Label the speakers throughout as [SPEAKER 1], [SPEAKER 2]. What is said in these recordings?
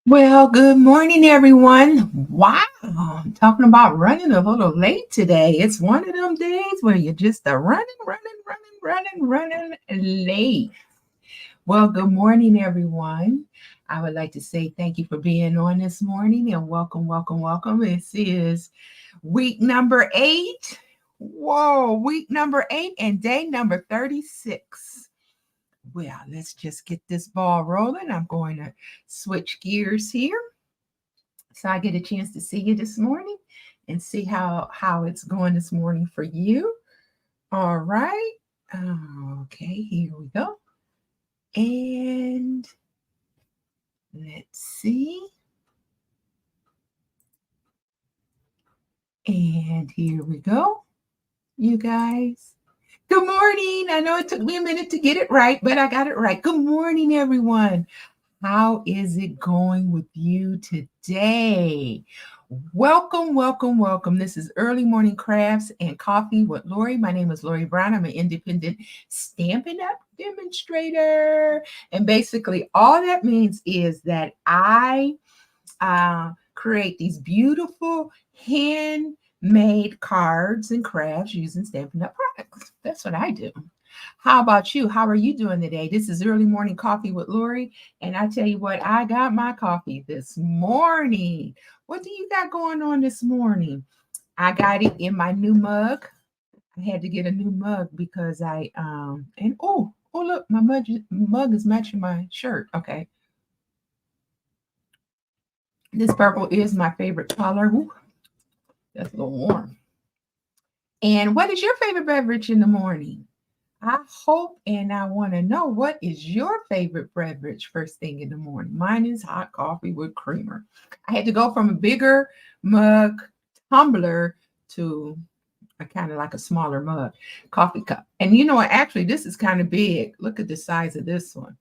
[SPEAKER 1] Well, good morning, everyone. Wow, I'm talking about running a little late today. It's one of them days where you're just running late. Well, good morning, everyone. I would like to say thank you for being on this morning and welcome. This is week number 8. Whoa, week number 8 and day number 36. Well, let's just get this ball rolling. I'm going to switch gears here so I get a chance to see you this morning and see how it's going this morning for you. All right. Okay, here we go. And let's see. And here we go, you guys. Good morning. I know it took me a minute to get it right, but I got it right. Good morning, everyone. How is it going with you today? Welcome. This is Early Morning Crafts and Coffee with Lori. My name is Lori Brown. I'm an independent Stampin' Up demonstrator. And basically, all that means is that I create these beautiful handmade cards and crafts using Stampin' Up products. That's what I do. How about you? How are you doing today? This is Early Morning Coffee with Lori. And I tell you what, I got my coffee this morning. What do you got going on this morning? I got it in my new mug. I had to get a new mug because and look, my mug is matching my shirt. Okay. This purple is my favorite color. Ooh, that's a little warm. And what is your favorite beverage in the morning? I hope and I want to know, what is your favorite beverage first thing in the morning? Mine is hot coffee with creamer. I had to go from a bigger mug tumbler to a kind of like a smaller mug coffee cup. And you know what? Actually, this is kind of big. Look at the size of this one.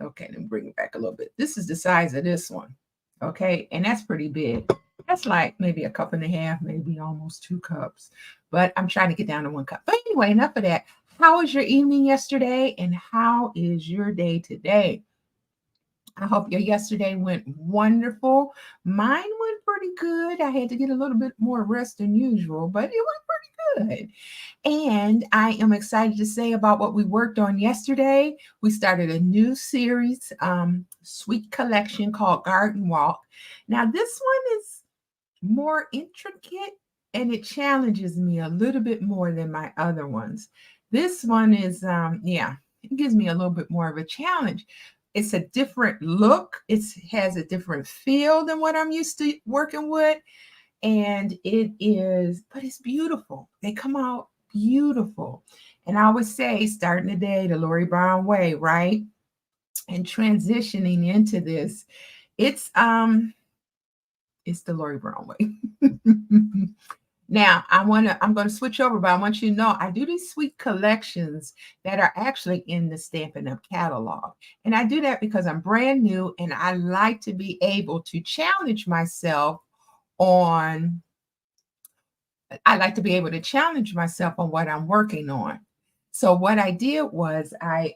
[SPEAKER 1] Okay, let me bring it back a little bit. This is the size of this one. Okay, and that's pretty big. That's like maybe a cup and a half, maybe almost 2 cups. But I'm trying to get down to 1 cup. But anyway, enough of that. How was your evening yesterday? And how is your day today? I hope your yesterday went wonderful. Mine went pretty good. I had to get a little bit more rest than usual, but it went pretty good. And I am excited to say about what we worked on yesterday. We started a new series, sweet collection called Garden Walk. Now, this one is more intricate and it challenges me a little bit more than my other ones. This one is, it gives me a little bit more of a challenge. It's a different look. It has a different feel than what I'm used to working with. And but it's beautiful. They come out beautiful. And I would say, starting the day the Lori Brown way, right? And transitioning into this, it's it's the Lori Brown way. Now, I'm going to switch over, but I want you to know I do these sweet collections that are actually in the Stampin' Up catalog. And I do that because I'm brand new and I like to be able to challenge myself on I like to be able to challenge myself on what I'm working on. So what I did was I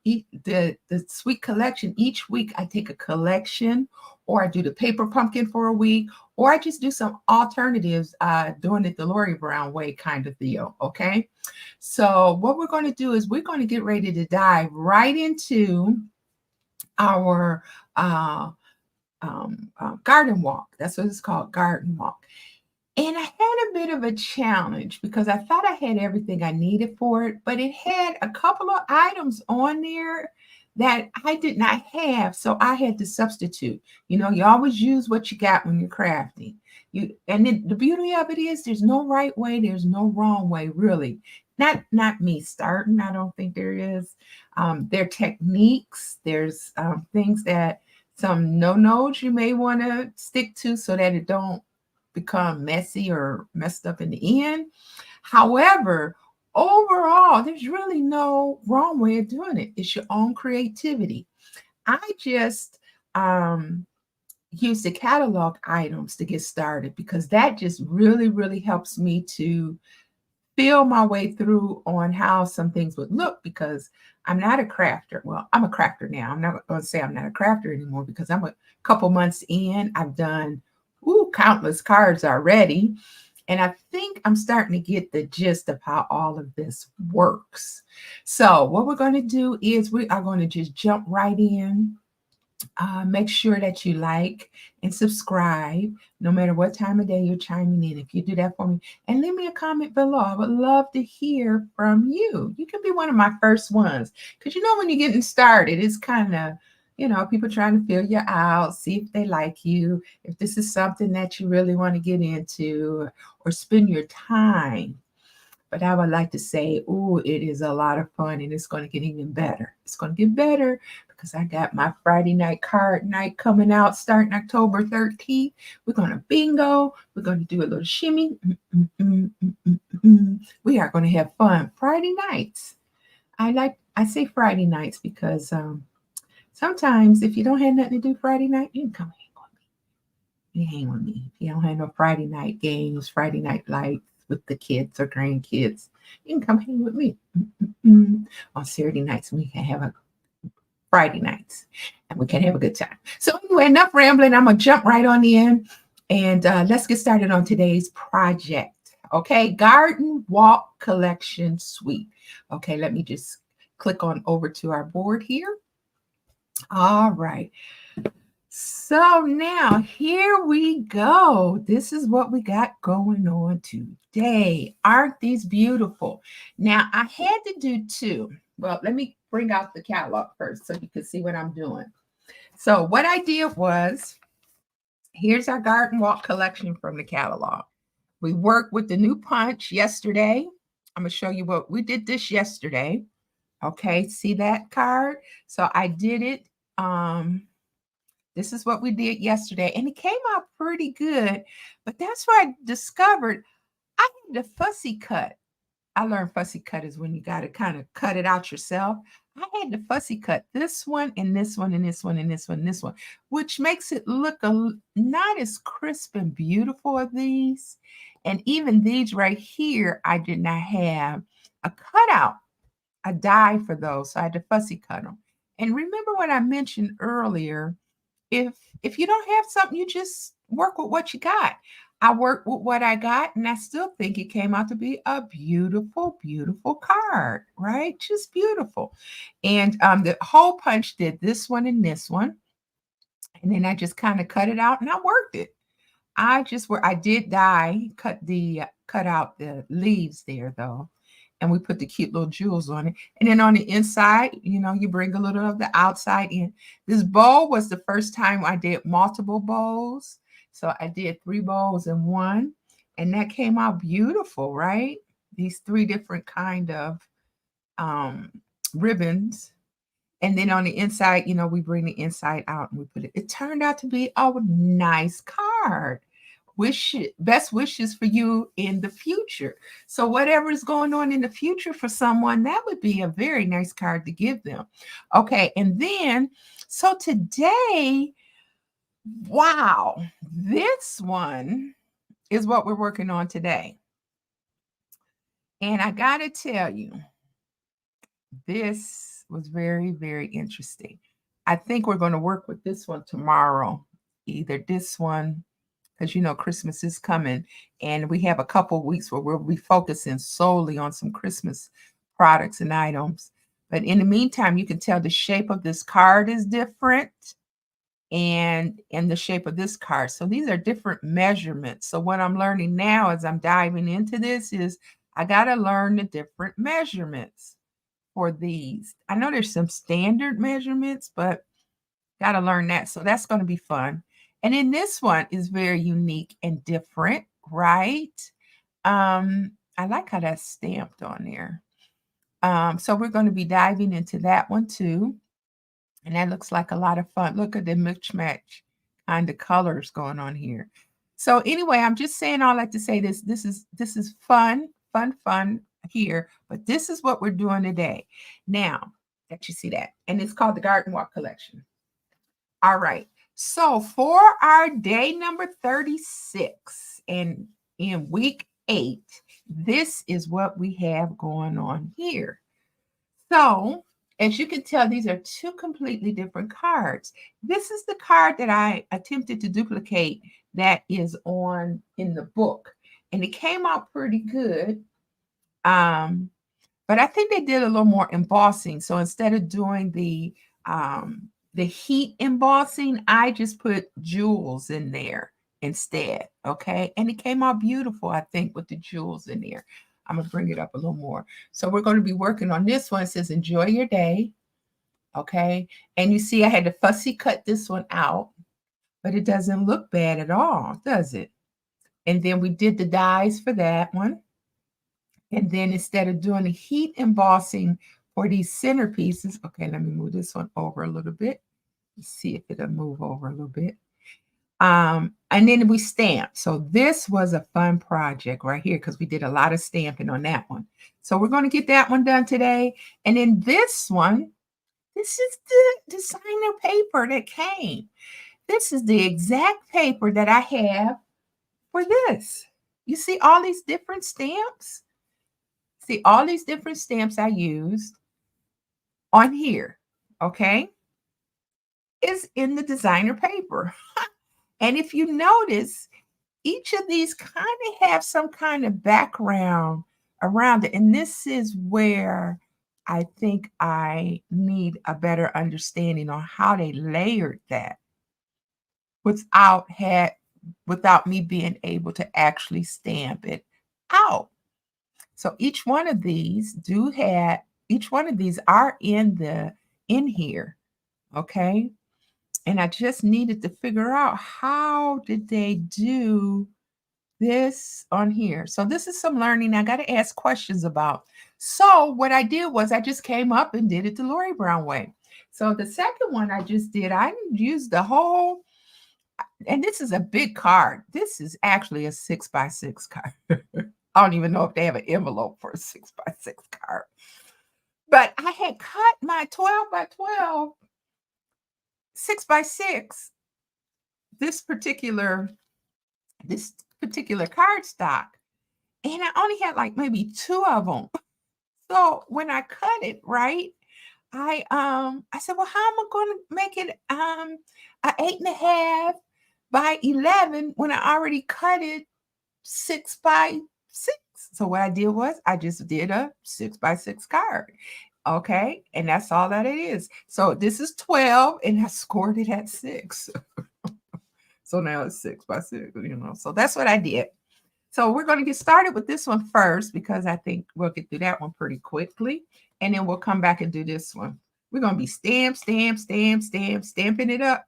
[SPEAKER 1] eat the sweet collection. Each week I take a collection, or I do the paper pumpkin for a week, or I just do some alternatives, doing it the Lori Brown way kind of deal. Okay. So what we're going to do is we're going to get ready to dive right into our garden walk. That's what it's called, garden walk. And I had a bit of a challenge because I thought I had everything I needed for it, but it had a couple of items on there that I did not have. So I had to substitute. You know, you always use what you got when you're crafting. The beauty of it is there's no right way, there's no wrong way, really. Not me starting. I don't think there is. There are techniques, there's things that some no-nos you may want to stick to so that it don't become messy or messed up in the end. However, overall, there's really no wrong way of doing it. It's your own creativity. I just use the catalog items to get started because that just really helps me to feel my way through on how some things would look because I'm not a crafter. Well, I'm a crafter now. I'm not going to say I'm not a crafter anymore because I'm a couple months in. I've done countless cards already. And I think I'm starting to get the gist of how all of this works. So what we're going to do is we are going to just jump right in. Make sure that you like and subscribe no matter what time of day you're chiming in. If you do that for me, and leave me a comment below. I would love to hear from you. You can be one of my first ones because when you're getting started, it's kind of people trying to feel you out, see if they like you, if this is something that you really want to get into or spend your time. But I would like to say, it is a lot of fun and it's going to get even better. It's going to get better because I got my Friday night card night coming out starting October 13th. We're going to bingo. We're going to do a little shimmy. We are going to have fun Friday nights. I say Friday nights because sometimes if you don't have nothing to do Friday night, you can come hang with me. You hang with me. If you don't have no Friday night games, Friday night lights with the kids or grandkids, you can come hang with me. On Saturday nights, we can have a Friday nights and we can have a good time. So anyway, enough rambling. I'm going to jump right on in and let's get started on today's project. Okay, Garden Walk Collection Suite. Okay, let me just click on over to our board here. All right. So now here we go. This is what we got going on today. Aren't these beautiful? Now I had to do two. Well, let me bring out the catalog first so you can see what I'm doing. So what I did was, here's our garden walk collection from the catalog. We worked with the new punch yesterday. I'm going to show you what we did this yesterday. Okay, see that card? So I did it. This is what we did yesterday, and it came out pretty good. But that's where I discovered I had the fussy cut. I learned fussy cut is when you got to kind of cut it out yourself. I had the fussy cut this one and this one and this one and this one and this one, which makes it look not as crisp and beautiful as these. And even these right here, I did not have a cutout, a die for those. So I had to fussy cut them. And remember what I mentioned earlier, if you don't have something, you just work with what you got. I worked with what I got, and I still think it came out to be a beautiful, beautiful card, right? Just beautiful. And the hole punch did this one and this one. And then I just kind of cut it out and I worked it. I did cut out the leaves there though. And we put the cute little jewels on it. And then on the inside, you bring a little of the outside in. This bowl was the first time I did multiple bowls. So I did 3 bowls in one. And that came out beautiful, right? These 3 different kind of ribbons. And then on the inside, we bring the inside out and we put it. It turned out to be a nice card. Best wishes for you in the future. So whatever is going on in the future for someone, that would be a very nice card to give them. Okay, and then, so today, wow, this one is what we're working on today. And I got to tell you, this was very, very interesting. I think we're going to work with this one tomorrow, either this one, because Christmas is coming and we have a couple weeks where we'll be focusing solely on some Christmas products and items. But in the meantime, you can tell the shape of this card is different and the shape of this card. So these are different measurements. So what I'm learning now as I'm diving into this is I got to learn the different measurements for these. I know there's some standard measurements, but got to learn that. So that's going to be fun. And then this one is very unique and different, right? I like how that's stamped on there. So we're going to be diving into that one too. And that looks like a lot of fun. Look at the mismatch kind of colors going on here. So anyway, I'm just saying all that to say this is fun here, but this is what we're doing today. Now that you see that, and it's called the Garden Walk Collection. All right. So for our day number 36 and in week 8, this is what we have going on here. So, as you can tell, these are two completely different cards. This is the card that I attempted to duplicate that is on in the book, and it came out pretty good. But I think they did a little more embossing. So instead of doing the heat embossing, I just put jewels in there instead. Okay. And it came out beautiful, I think, with the jewels in there. I'm going to bring it up a little more. So we're going to be working on this one. It says, enjoy your day. Okay. And you see, I had to fussy cut this one out, but it doesn't look bad at all, does it? And then we did the dies for that one. And then instead of doing the heat embossing for these centerpieces, okay, let me move this one over a little bit. Let's see if it'll move over a little bit. And then we stamped. So this was a fun project right here because we did a lot of stamping on that one. So we're going to get that one done today. And then this one, this is the designer paper that came. This is the exact paper that I have for this. You see all these different stamps? See all these different stamps I used on here, okay, is in the designer paper. And if you notice, each of these kind of have some kind of background around it. And this is where I think I need a better understanding on how they layered that without me being able to actually stamp it out. So each one of these are in here, okay? And I just needed to figure out how did they do this on here. So this is some learning I got to ask questions about. So what I did was I just came up and did it the Lori Brown way. So the second one I just did, I used the whole, and this is a big card. This is actually a 6x6 card. I don't even know if they have an envelope for a 6x6 card. But I had cut my 12x12 6x6, this particular card stock, and I only had like maybe 2 of them. So when I cut it, right, I said, well, how am I going to make it a 8.5 by 11 when I already cut it 6x6? So what I did was I just did a 6x6 card. Okay. And that's all that it is. So this is 12 and I scored it at 6. So now it's 6x6, So that's what I did. So we're going to get started with this one first because I think we'll get through that one pretty quickly. And then we'll come back and do this one. We're going to be stamping it up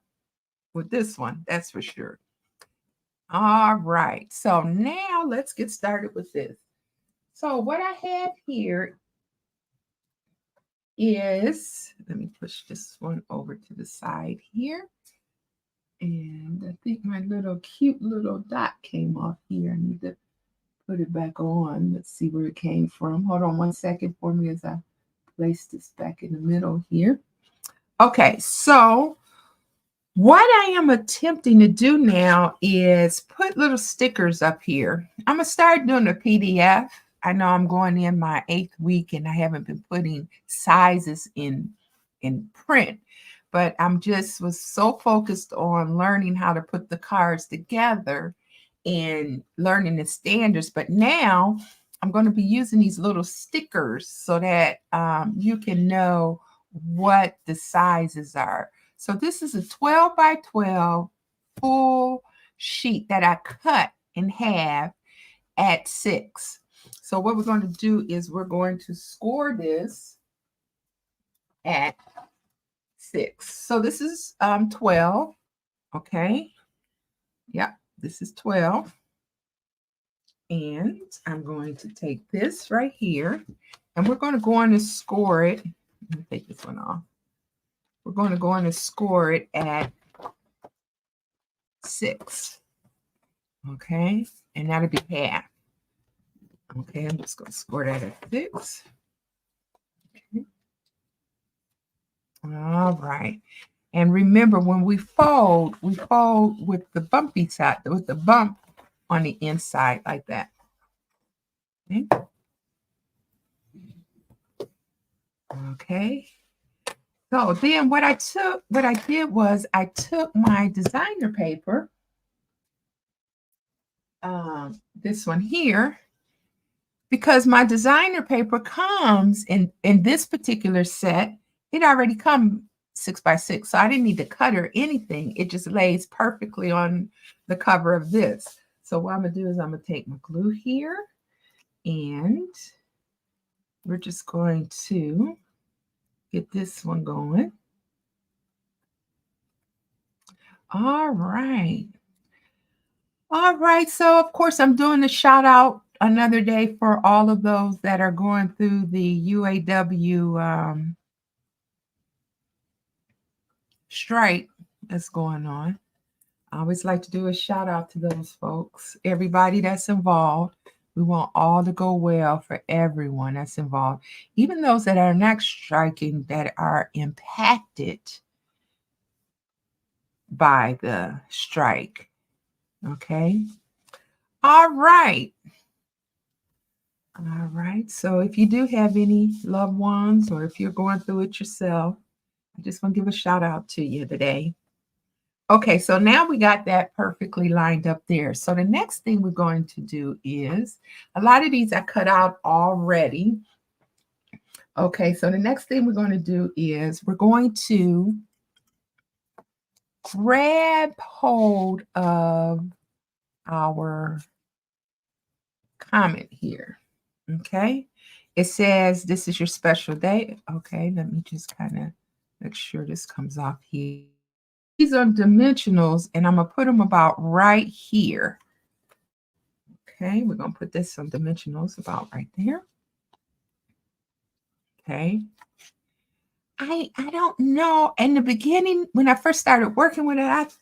[SPEAKER 1] with this one. That's for sure. All right. So now let's get started with this. So what I have here is, let me push this one over to the side here. And I think my cute little dot came off here. I need to put it back on. Let's see where it came from. Hold on 1 second for me as I place this back in the middle here. Okay, so what I am attempting to do now is put little stickers up here. I'm going to start doing a PDF. I know I'm going in my 8th week and I haven't been putting sizes in print, but was so focused on learning how to put the cards together and learning the standards. But now I'm going to be using these little stickers so that you can know what the sizes are. So this is a 12x12 full sheet that I cut in half at 6. So what we're going to do is we're going to score this at 6. So this is 12. Okay. Yeah, this is 12. And I'm going to take this right here and we're going to go on and score it. Let me take this one off. We're going to go on and score it at 6. Okay. And that'll be half. Okay. I'm just going to score that at 6. Okay. All right. And remember, when we fold with the bumpy side, with the bump on the inside like that. Okay. Okay. So then what I did was I took my designer paper, this one here, because my designer paper comes in this particular set. It already comes 6x6, so I didn't need to cut or anything. It just lays perfectly on the cover of this. So what I'm gonna do is I'm gonna take my glue here, and we're just going to get this one going. All right. All right. So, of course, I'm doing a shout out another day for all of those that are going through the UAW strike that's going on. I always like to do a shout out to those folks, everybody that's involved. We want all to go well for everyone that's involved, even those that are not striking, that are impacted by the strike. Okay. All right. All right. So if you do have any loved ones or if you're going through it yourself, I just want to give a shout out to you today. Okay, so now we got that perfectly lined up there. So the next thing we're going to do is, a lot of these I cut out already. Okay, so the next thing we're going to do is we're going to grab hold of our comment here. Okay, it says this is your special day. Okay, let me just kind of make sure this comes off here. These are dimensionals, and I'm going to put them about right here. Okay, we're going to put this on dimensionals about right there. Okay. I don't know. In the beginning, when I first started working with it,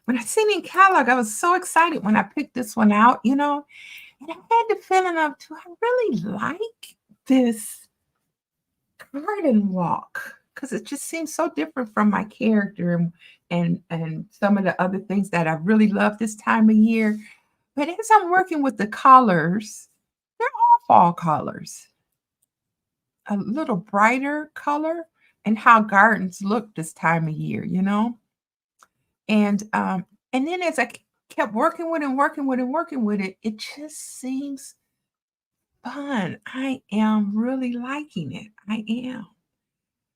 [SPEAKER 1] when I seen it in catalog, I was so excited when I picked this one out, and I had the feeling of, do I really like this garden walk? Because it just seems so different from my character and some of the other things that I really love this time of year. But as I'm working with the colors, they're all fall colors, a little brighter color, and how gardens look this time of year. And then as I kept working with it and working with it, it just seems fun. I am really liking it. I am.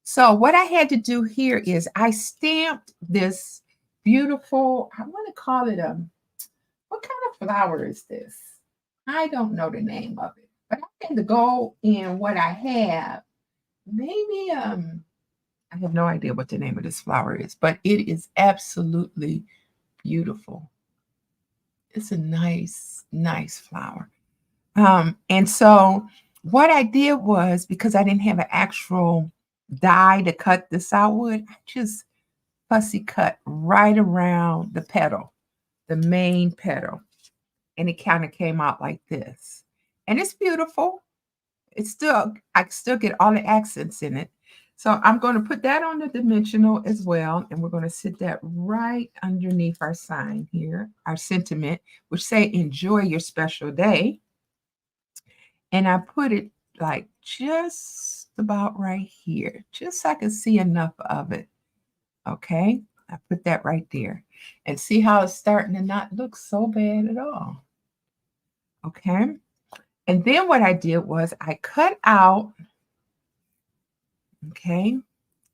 [SPEAKER 1] So what I had to do here is I stamped this beautiful, I want to call it what kind of flower is this? I don't know the name of it, but I had to go in what I have. Maybe I have no idea what the name of this flower is, but it is absolutely beautiful. It's a nice, nice flower. And so what I did was, because I didn't have an actual die to cut this out with, I just fussy cut right around the petal, the main petal. And it kind of came out like this. And it's beautiful. I still get all the accents in it. So I'm going to put that on the dimensional as well. And we're going to sit that right underneath our sign here, our sentiment, which say, enjoy your special day. And I put it like just about right here, just so I can see enough of it. Okay. I put that right there and see how it's starting to not look so bad at all. Okay. And then what I did was I cut out, okay,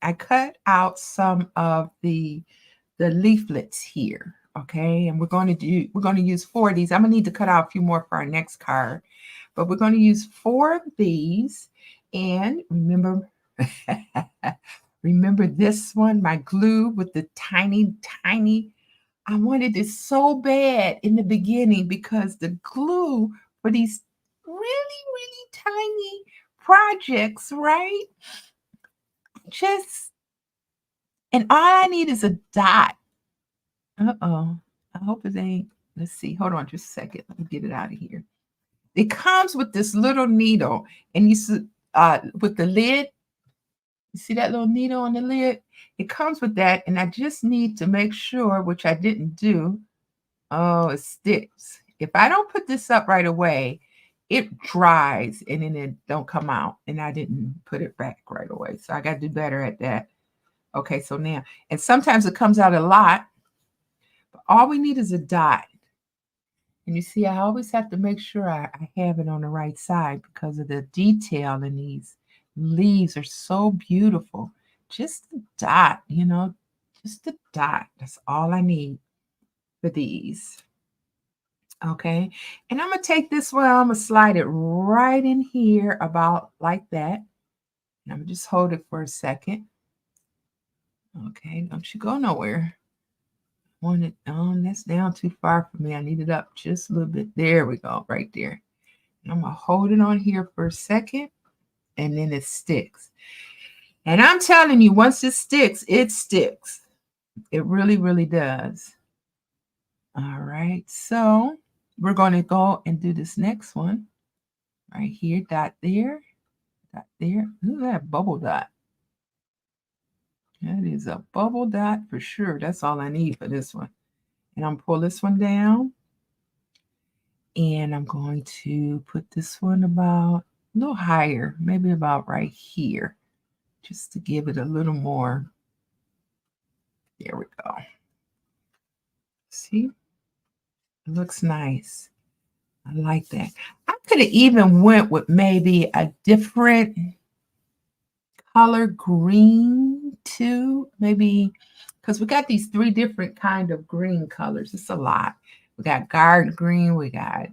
[SPEAKER 1] I cut out some of the leaflets here, okay? And we're going to use 4 of these. I'm going to need to cut out a few more for our next card, but we're going to use 4 of these. And remember, remember this one, my glue with the tiny, tiny. I wanted this so bad in the beginning because the glue for these really, really tiny projects, right? Just, and all I need is a dot. Uh-oh. I hope it ain't. Let's see. Hold on just a second. Let me get it out of here. It comes with this little needle, and you see, with the lid, you see that little needle on the lid? It comes with that, and I just need to make sure, which I didn't do. Oh, it sticks. If I don't put this up right away, it dries and then it don't come out. And I didn't put it back right away. So I got to do better at that. Okay, so now, and sometimes it comes out a lot, but all we need is a dot. And you see, I always have to make sure I have it on the right side because of the detail in these leaves are so beautiful. Just a dot, just a dot. That's all I need for these. Okay, and I'm going to take this one, I'm going to slide it right in here about like that. And I'm going to just hold it for a second. Okay, don't you go nowhere. Want it on, that's down too far for me. I need it up just a little bit. There we go, right there. And I'm going to hold it on here for a second, and then it sticks. And I'm telling you, once it sticks, it sticks. It really, really does. All right, so we're going to go and do this next one right here. Dot there, dot there. Look at that bubble dot. That is a bubble dot for sure. That's all I need for this one. And I'm pull this one down. And I'm going to put this one about a little higher, maybe about right here, just to give it a little more. There we go. See? It looks nice. I like that. I could have even went with maybe a different color green too, maybe, because we got these 3 different kind of green colors. It's a lot. We got garden green, we got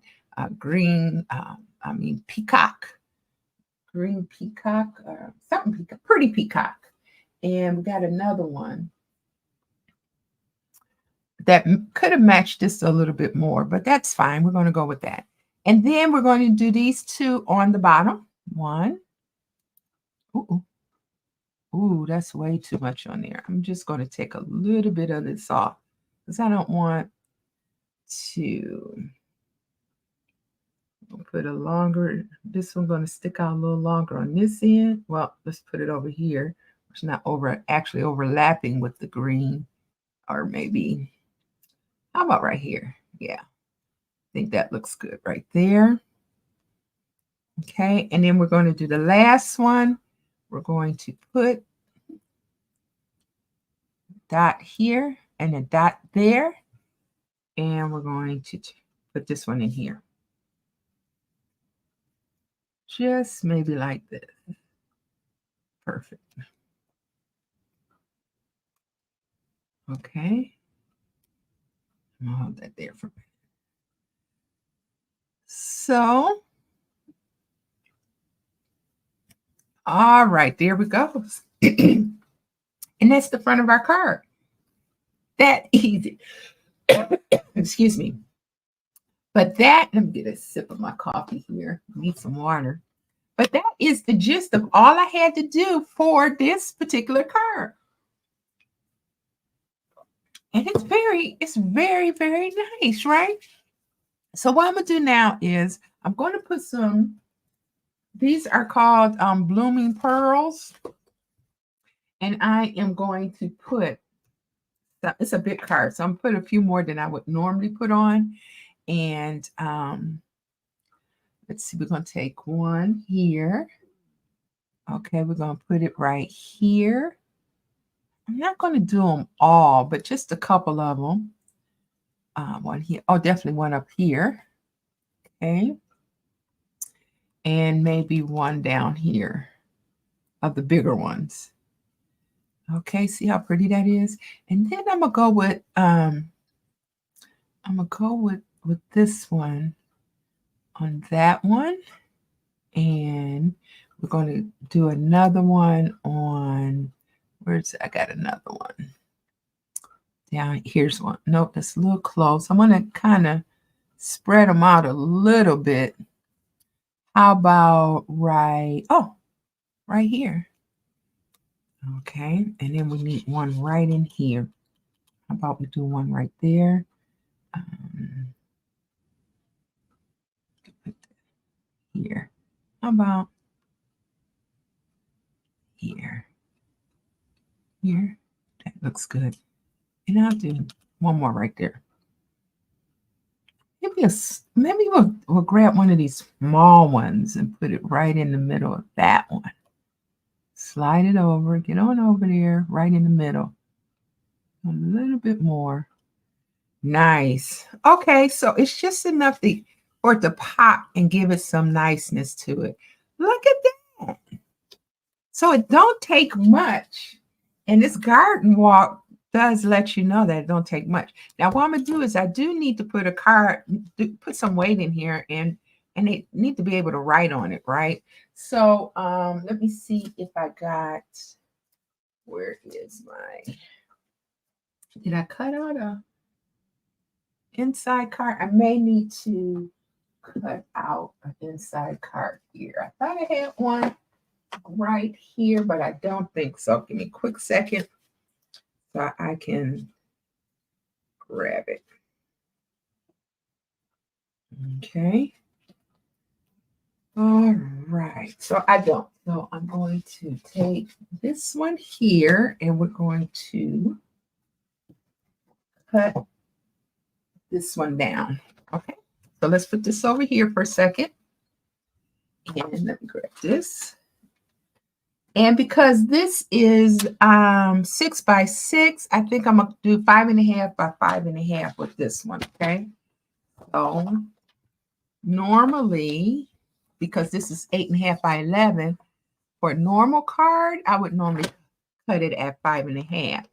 [SPEAKER 1] green, peacock, green peacock, something peacock, pretty peacock. And we got another one that could have matched this a little bit more, but that's fine. We're going to go with that. And then we're going to do these 2 on the bottom. One. Ooh. Ooh, that's way too much on there. I'm just going to take a little bit of this off because I don't want to put a longer, this one's going to stick out a little longer on this end. Well, let's put it over here. It's not actually overlapping with the green, or maybe, how about right here? Yeah, I think that looks good right there. Okay, and then we're going to do the last one. We're going to put dot here and a dot there. And we're going to put this one in here. Just maybe like this. Perfect. Okay. I'll hold that there for a minute. So, all right, there we go. And that's the front of our card. That easy. Excuse me. But that, let me get a sip of my coffee here. Need some water. But that is the gist of all I had to do for this particular card. And it's very, very nice, right? So what I'm going to do now is I'm going to put some, these are called blooming pearls. And I am going to put, it's a big card, so I'm going to put a few more than I would normally put on. And let's see, we're going to take one here. Okay, we're going to put it right here. I'm not going to do them all, but just a couple of them. One here. Oh, definitely one up here. Okay. And maybe one down here of the bigger ones. Okay, see how pretty that is? And then I'm gonna go with this one on that one. And we're going to do another one on, I got another one. Down here's one. Nope, that's a little close. I'm gonna kind of spread them out a little bit. How about right here? Okay, and then we need one right in here. How about we do one right there? Here. How about here? Here. That looks good. And I'll do one more right there. Maybe maybe we'll grab one of these small ones and put it right in the middle of that one. Slide it over, get on over there, right in the middle. A little bit more. Nice. Okay, so it's just enough for it to pop and give it some niceness to it. Look at that. So it don't take much. And this garden walk does let you know that it don't take much. Now, what I'm going to do is I do need to put put some weight in here, and they need to be able to write on it, right? So let me see if I got, where is did I cut out a inside card? I may need to cut out an inside card here. I thought I had one right here, but I don't think so. Give me a quick second so I can grab it. Okay. All right. So I don't. So I'm going to take this one here and we're going to cut this one down. Okay. So let's put this over here for a second. And let me grab this. And because this is 6 by 6, I think I'm gonna do 5.5 by 5.5 with this one. Okay. So normally, because this is 8.5 by 11, for a normal card, I would normally cut it at 5.5.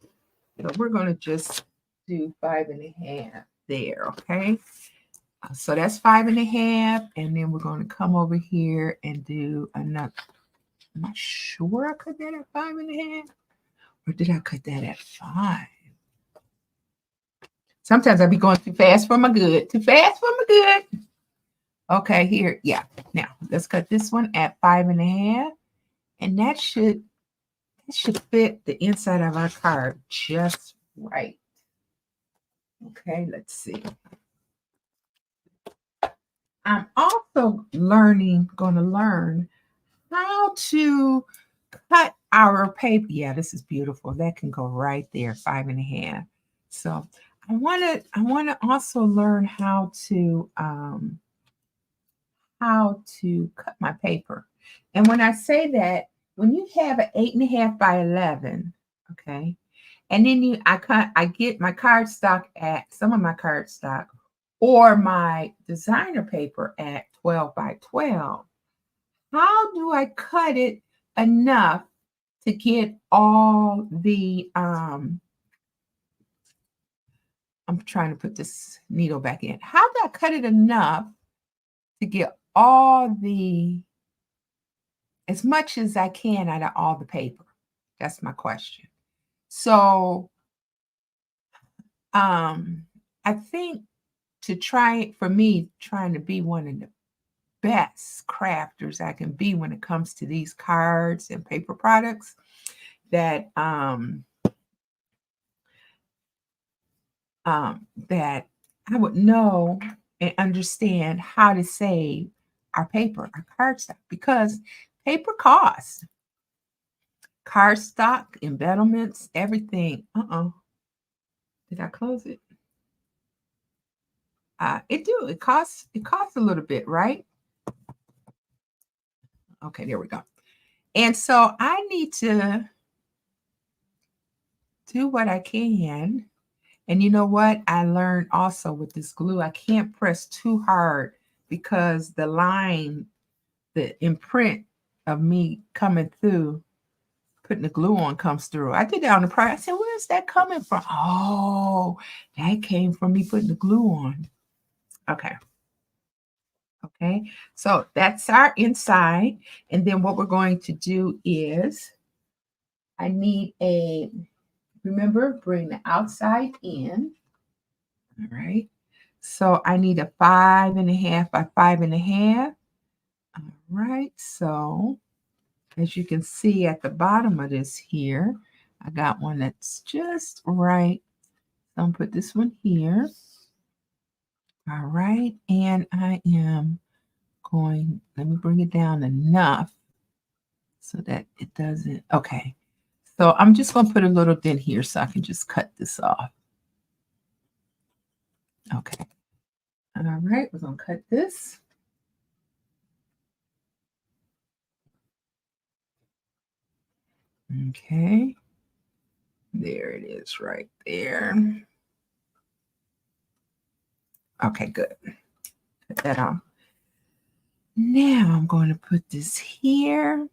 [SPEAKER 1] So we're gonna just do 5.5 there. Okay. So that's 5.5, and then we're going to come over here and do another. I'm not sure I cut that at 5.5, or did I cut that at 5? Sometimes I be going too fast for my good. Too fast for my good. Okay, here, yeah. Now let's cut this one at 5.5, and that should fit the inside of our card just right. Okay, let's see. I'm also going to learn how to cut our paper. Yeah, this is beautiful. That can go right there, 5.5. So I want to also learn how to cut my paper. And when I say that, when you have an 8.5 by 11, okay, and then I get my cardstock at some of my cardstock or my designer paper at 12 by 12. How do I cut it enough to get all the I'm trying to put this needle back in. How do I cut it enough to get as much as I can out of all the paper? That's my question. So I think trying to be one of the best crafters I can be when it comes to these cards and paper products, that that I would know and understand how to save our paper, our cardstock, because paper costs. Cardstock, embellishments, everything. Did I close it? It costs a little bit, right? Okay, there we go. And so I need to do what I can. And you know what? I learned also with this glue, I can't press too hard because the imprint of me coming through, putting the glue on comes through. I did that on the prior. I said, where's that coming from? Oh, that came from me putting the glue on. Okay. Okay, so that's our inside. And then what we're going to do is I need remember, bring the outside in. All right. So I need a 5.5 by 5.5. All right. So as you can see at the bottom of this here, I got one that's just right. So I'm put this one here. All right. And I am let me bring it down enough so that it doesn't, okay. So I'm just going to put a little dent here so I can just cut this off. Okay. All right, we're going to cut this. Okay. There it is right there. Okay, good. Put that on. Now I'm going to put this here.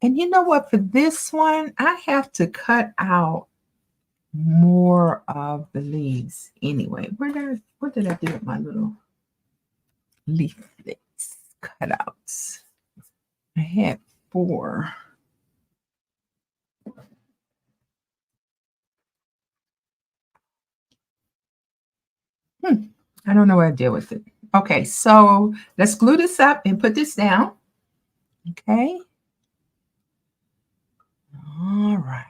[SPEAKER 1] And you know what? For this one, I have to cut out more of the leaves anyway. What did I do with my little leaflets cutouts? I had 4. I don't know what I did with it. Okay, so let's glue this up and put this down. Okay. All right.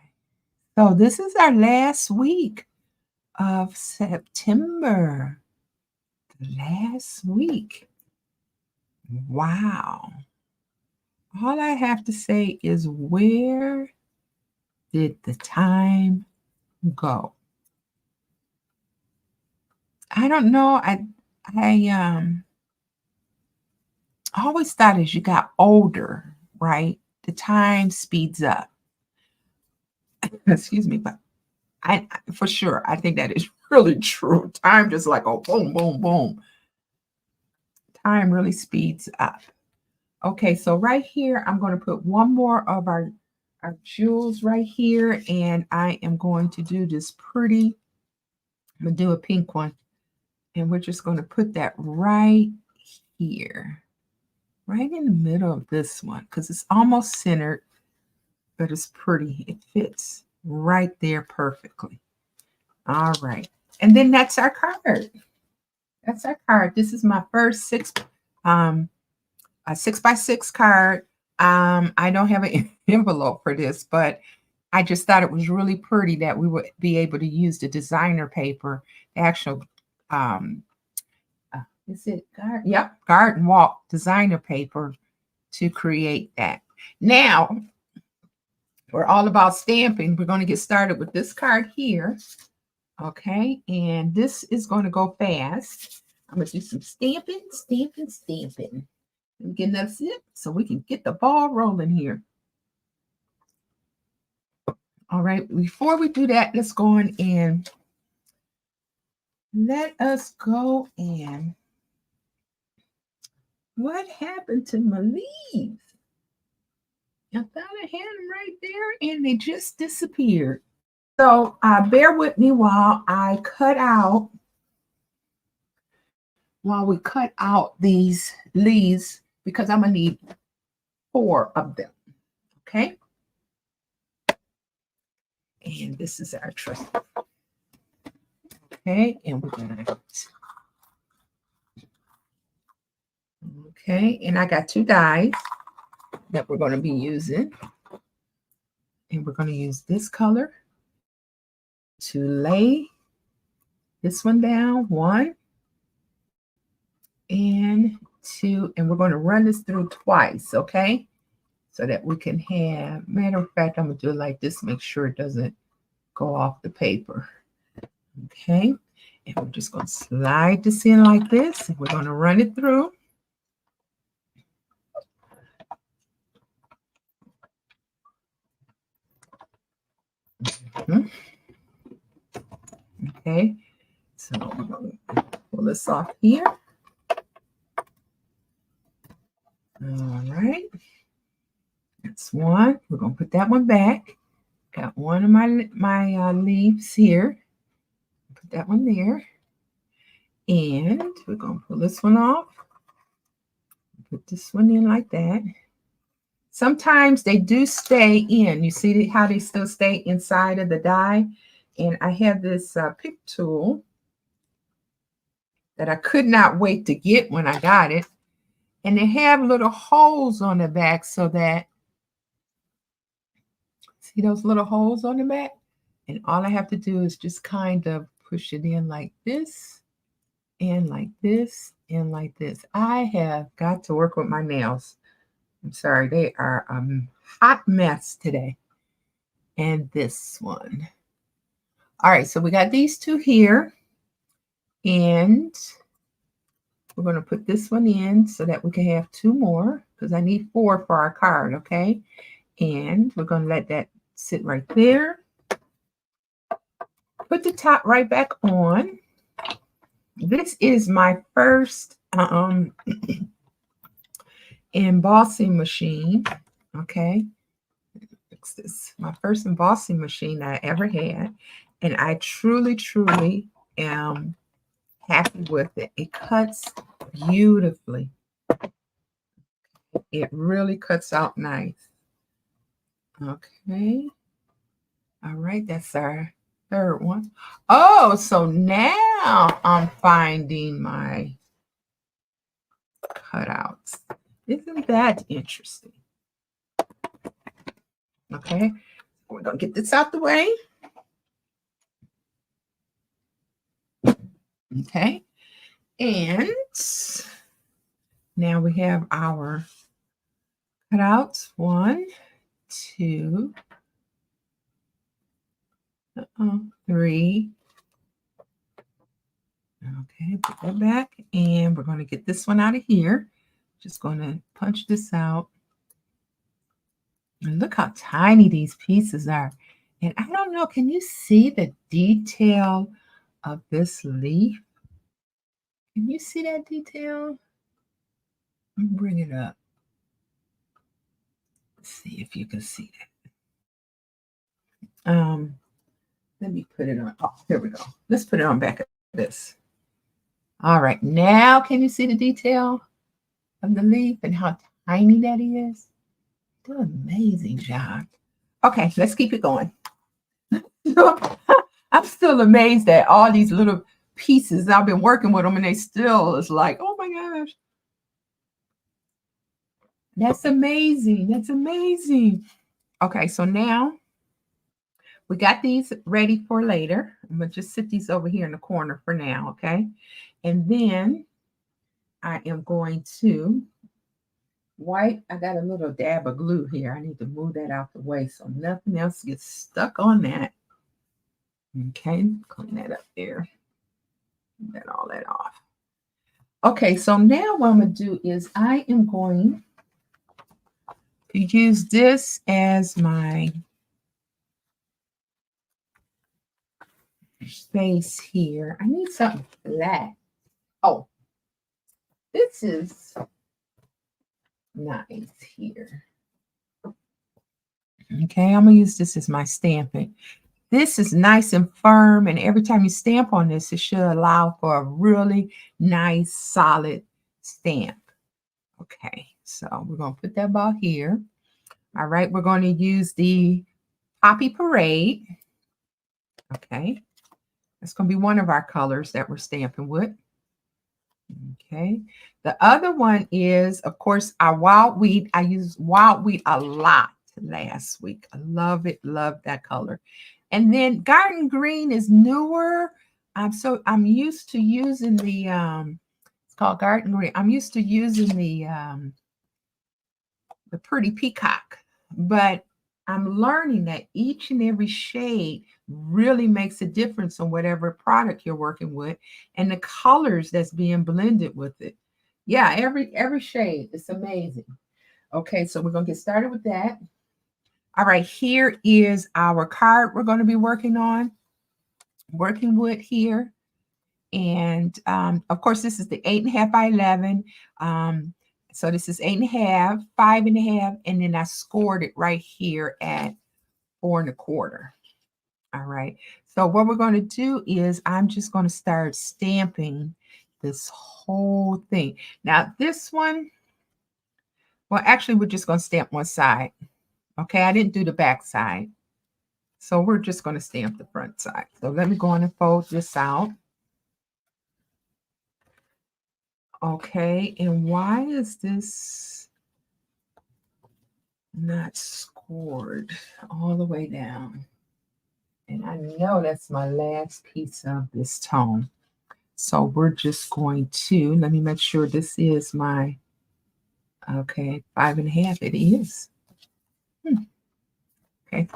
[SPEAKER 1] So this is our last week of September. The last week. Wow. All I have to say is, where did the time go? I don't know. I always thought as you got older, right, the time speeds up. Excuse me, but I for sure I think that is really true. Time just like, oh, boom, boom, boom. Time really speeds up. Okay, so right here, I'm going to put one more of our jewels right here, and I am going to do this pretty. I'm going to do a pink one, and we're just going to put that right here, right in the middle of this one, because it's almost centered, but it's pretty. It fits right there perfectly. All right, and then that's our card. That's our card. This is my first a 6x6 card. I don't have an envelope for this, but I just thought it was really pretty that we would be able to use the designer paper, the actual, is it garden? Yep, garden walk designer paper to create that. Now, we're all about stamping. We're going to get started with this card here. Okay, and this is going to go fast. I'm going to do some stamping, stamping, stamping. Let me get enough zip so we can get the ball rolling here. All right, before we do that, let's go on and let us go and what happened to my leaves? I thought I had them right there and they just disappeared. So bear with me while we cut out these leaves, because I'm gonna need 4 of them. Okay. And this is our tray. Okay, and we're gonna. Okay, and I got 2 dies that we're going to be using. And we're going to use this color to lay this one down, 1 and 2, and we're going to run this through twice, okay? So that we can have, matter of fact, I'm going to do it like this, make sure it doesn't go off the paper. Okay, and we're just going to slide this in like this, and we're going to run it through. Okay, so we're going to pull this off here. All right, that's 1. We're going to put that one back. Got one of my leaves here. Put that one there. And we're going to pull this one off. Put this one in like that. Sometimes they do stay in. You see how they still stay inside of the die? And I have this pick tool that I could not wait to get when I got it. And they have little holes on the back so that, see those little holes on the back? And all I have to do is just kind of push it in like this, and like this, and like this. I have got to work with my nails. I'm sorry, they are a hot mess today. And this one. All right, so we got these 2 here. And we're going to put this one in so that we can have 2 more because I need 4 for our card, okay? And we're going to let that sit right there. Put the top right back on. This is my first embossing machine, okay? Fix this. My first embossing machine that I ever had, and I truly, truly am happy with it. It cuts beautifully. It really cuts out nice. Okay. All right, that's our third one. Oh, so now I'm finding my cutouts. Isn't that interesting? Okay, we're gonna get this out the way. Okay, and now we have our cutouts. 1, 2, 3. Okay, put that back, and we're going to get this one out of here. Just going to punch this out. And look how tiny these pieces are. And I don't know, can you see the detail of this leaf? Can you see that detail? Let me bring it up. Let's see if you can see that. Let me put it on. Oh, here we go. Let's put it on back of this. All right, now can you see the detail of the leaf and how tiny that is? Do an amazing job. Okay, let's keep it going. I'm still amazed at all these little pieces. I've been working with them and they still is like, oh my gosh. That's amazing. That's amazing. Okay, so now we got these ready for later. I'm going to just sit these over here in the corner for now, okay? And then I am going to wipe. I got a little dab of glue here. I need to move that out the way so nothing else gets stuck on that. Okay, clean that up there. Get all that off. Okay, so now what I'm going to do is I am going to use this as my space here. I need something flat. Oh, this is nice here. Okay, I'm going to use this as my stamping. This is nice and firm, and every time you stamp on this, it should allow for a really nice, solid stamp. Okay, so we're going to put that ball here. All right, we're going to use the Poppy Parade. Okay, that's going to be one of our colors that we're stamping with. Okay, the other one is, of course, our wild wheat. I used wild wheat a lot last week. I love it, love that color. And then garden green is newer. I'm used to using the it's called garden green. I'm used to using the pretty peacock, but I'm learning that each and every shade really makes a difference on whatever product you're working with and the colors that's being blended with it. Yeah, every shade. It's amazing. Okay, so we're gonna get started with that. All right, here is our card we're going to be working with here. And of course, this is the 8.5 by 11. So this is 8.5, 5.5, and then I scored it right here at 4.25. All right. So what we're going to do is I'm just going to start stamping this whole thing. Now this one, well, actually, we're just going to stamp one side. Okay, I didn't do the back side. So we're just going to stamp the front side. So let me go on and fold this out. Okay, and why is this not scored all the way down? And I know that's my last piece of this tone. So we're just going to, let me make sure this is my, okay, 5.5 it is. Okay.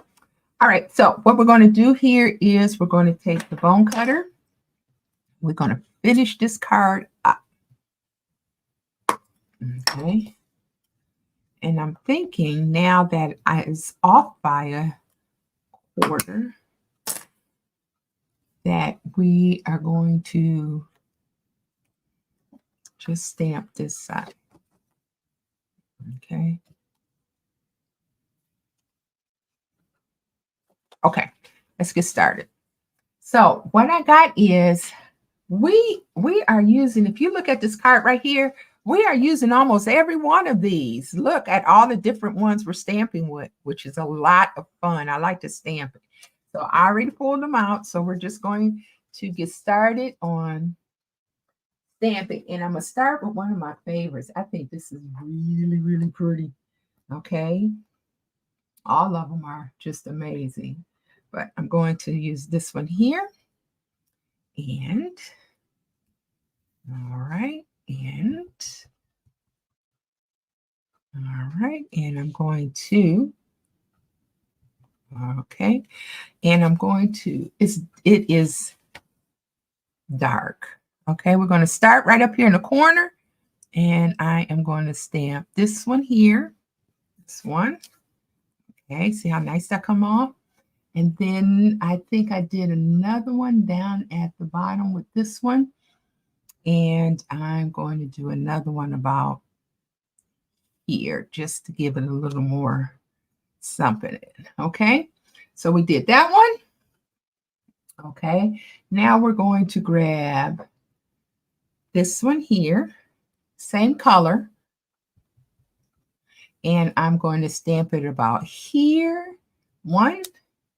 [SPEAKER 1] All right, so what we're going to do here is we're going to take the bone cutter. We're going to finish this card up. Okay. And I'm thinking now that it's off by a quarter that we are going to just stamp this side. Okay. Okay, let's get started. So what I got is we are using, if you look at this card right here, we are using almost every one of these. Look at all the different ones we're stamping with, which is a lot of fun. I like to stamp it. So I already pulled them out. So we're just going to get started on stamping. And I'm going to start with one of my favorites. I think this is really, really pretty. Okay. All of them are just amazing. But I'm going to use this one here. And all right. And all right. And I'm going to, okay. And I'm going to, it is dark. Okay. We're going to start right up here in the corner. And I am going to stamp this one here. This one. Okay. See how nice that come off? And then I think I did another one down at the bottom with this one. And I'm going to do another one about here just to give it a little more something. Okay. So we did that one. Okay. Now we're going to grab this one here, same color. And I'm going to stamp it about here, one.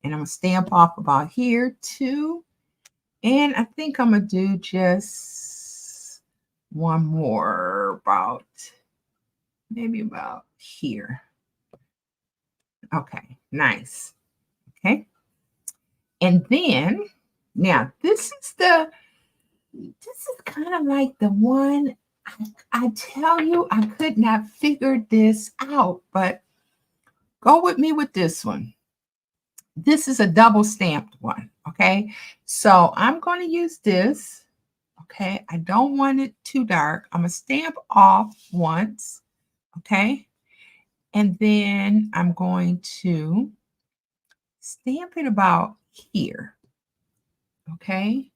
[SPEAKER 1] And I'm going to stamp off about here, two. And I think I'm going to do just one more about, maybe about here. Okay, nice. Okay. And then, now this is kind of like the one, I tell you, I could not figure this out, but go with me with this one. This is a double stamped one, okay? So I'm going to use this, okay? I don't want it too dark. I'm going to stamp off once, okay? And then I'm going to stamp it about here, okay?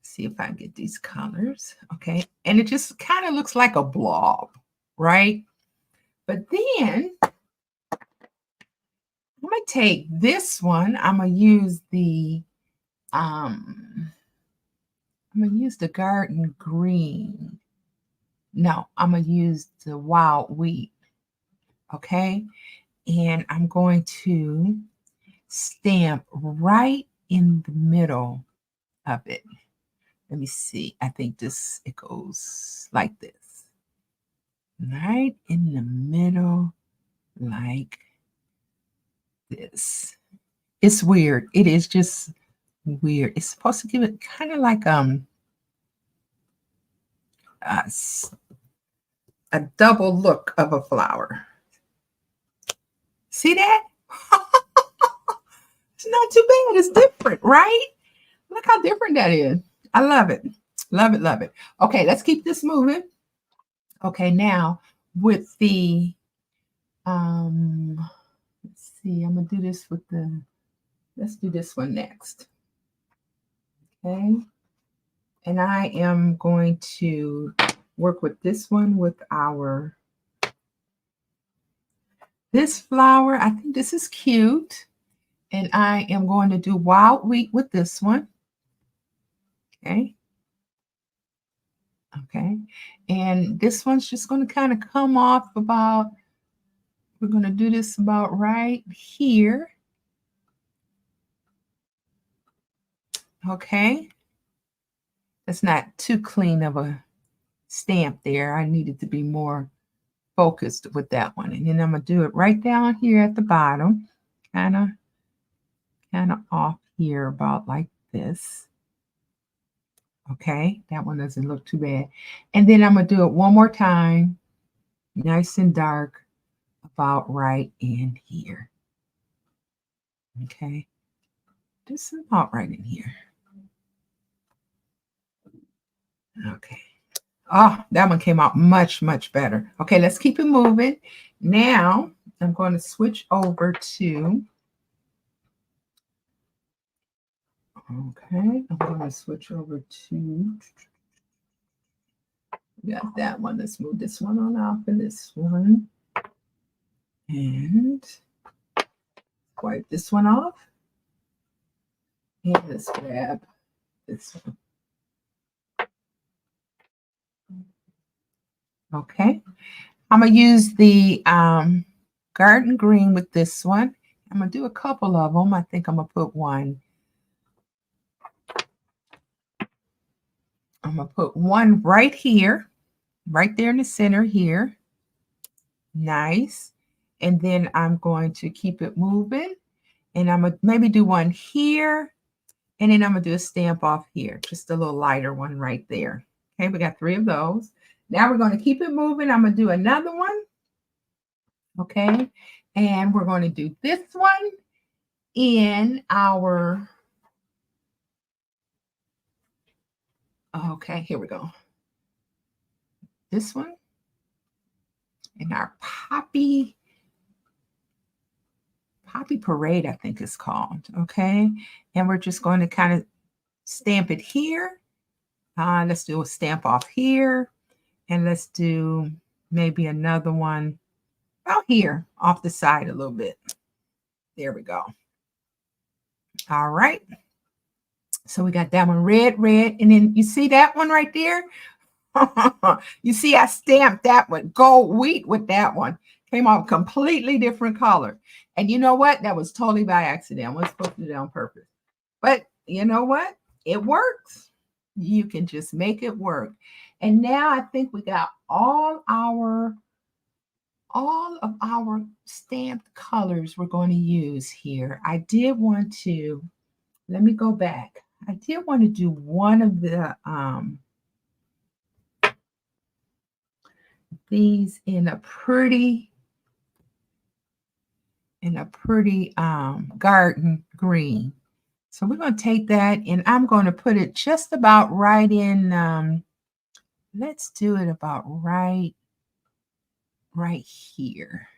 [SPEAKER 1] See if I can get these colors, okay? And it just kind of looks like a blob, right? But then I'm going to take this one. I'm going to use the garden green. No, I'm going to use the wild wheat. Okay. And I'm going to stamp right in the middle of it. Let me see. I think it goes like this. Right in the middle, like this. It's weird. It is just weird. It's supposed to give it kind of like a double look of a flower. See that? It's not too bad. It's different, right? Look how different that is. I love it. Love it, love it. Okay, let's keep this moving. Okay, now with the, let's see, I'm going to do this with let's do this one next. Okay. And I am going to work with this one with this flower. I think this is cute. And I am going to do wild wheat with this one. Okay. Okay. And this one's just going to kind of come off about, we're going to do this about right here. Okay. That's not too clean of a stamp there. I needed to be more focused with that one. And then I'm going to do it right down here at the bottom. Kind of off here about like this. Okay, that one doesn't look too bad. And then I'm going to do it one more time, nice and dark, about right in here. Okay, just about right in here. Okay, Oh, that one came out much, much better. Okay, let's keep it moving. Now, I'm going to switch over to, okay, I'm going to switch over to, we got that one. Let's move this one on off and this one. And wipe this one off. And let's grab this one. Okay. I'm going to use the garden green with this one. I'm going to do a couple of them. I think I'm going to put one. I'm going to put one right here, right there in the center here. Nice. And then I'm going to keep it moving. And I'm going to maybe do one here. And then I'm going to do a stamp off here. Just a little lighter one right there. Okay, we got 3 of those. Now we're going to keep it moving. I'm going to do another one. Okay, and we're going to do this one in our, okay, here we go. This one in our Poppy Parade, I think it's called. Okay, and we're just going to kind of stamp it here. Let's do a stamp off here, and let's do maybe another one out here off the side a little bit. There we go. All right. So we got that one red, and then you see that one right there? You see, I stamped that one gold wheat with that one. Came out completely different color. And you know what? That was totally by accident. I wasn't supposed to do that on purpose. But you know what? It works. You can just make it work. And now I think we got all of our stamped colors we're going to use here. I did want to, let me go back. I did want to do one of the these in a pretty garden green. So we're going to take that and I'm going to put it just about right in, let's do it about right here,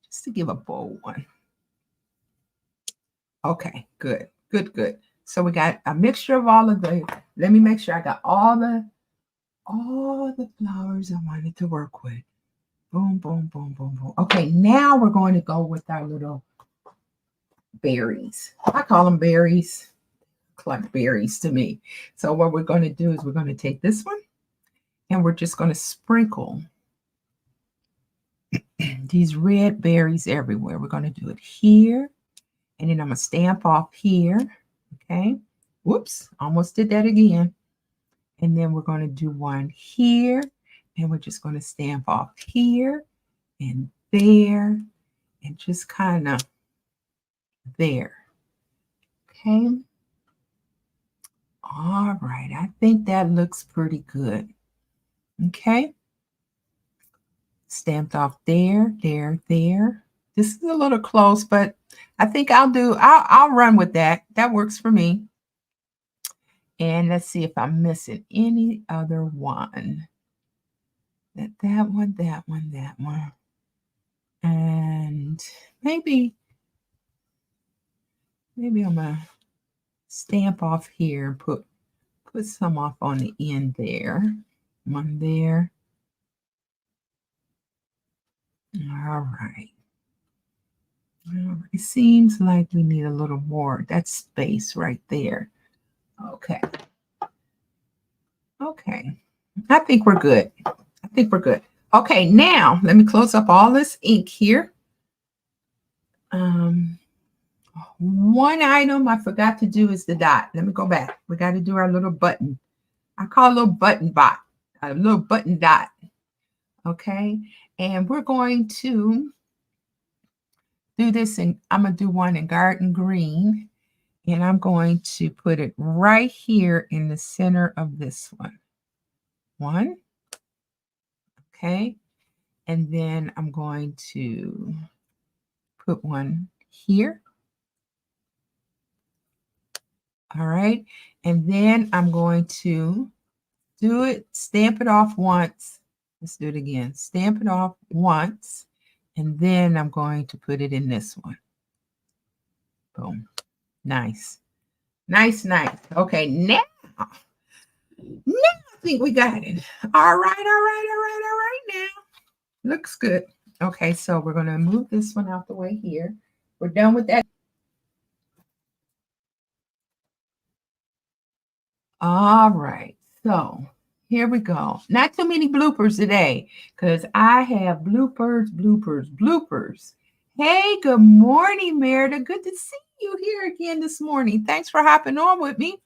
[SPEAKER 1] just to give a bold one. Okay, good. So we got a mixture of all of the, let me make sure I got all the flowers I wanted to work with. Boom, boom, boom, boom, boom. Okay, now we're going to go with our little berries. I call them berries. Like berries to me. So what we're going to do is we're going to take this one and we're just going to sprinkle these red berries everywhere. We're going to do it here. And then I'm going to stamp off here. Okay. Whoops. Almost did that again. And then we're going to do one here. And we're just going to stamp off here and there. And just kind of there. Okay. All right. I think that looks pretty good. Okay. Stamped off there. This is a little close, but I think I'll run with that. That works for me. And let's see if I'm missing any other one. That one. And maybe I'm gonna stamp off here and put some off on the end there. One there. All right. Well, it seems like we need a little more. That space right there. Okay. I think we're good. Okay, now let me close up all this ink here. One item I forgot to do is the dot. Let me go back. We got to do our little button. I call it a little button dot. A little button dot. Okay, and we're going to do this, and I'm going to do one in garden green, and I'm going to put it right here in the center of this one. One. Okay, and then I'm going to put one here. All right, and then I'm going to do it, stamp it off once. Let's do it again. Stamp it off once, and then I'm going to put it in this one. Boom. Nice. Nice, nice. Okay, now I think we got it. All right now. Looks good. Okay, so we're going to move this one out the way here. We're done with that. All right, so here we go. Not too many bloopers today because I have bloopers. Hey, good morning, Merida. Good to see you here again this morning. Thanks for hopping on with me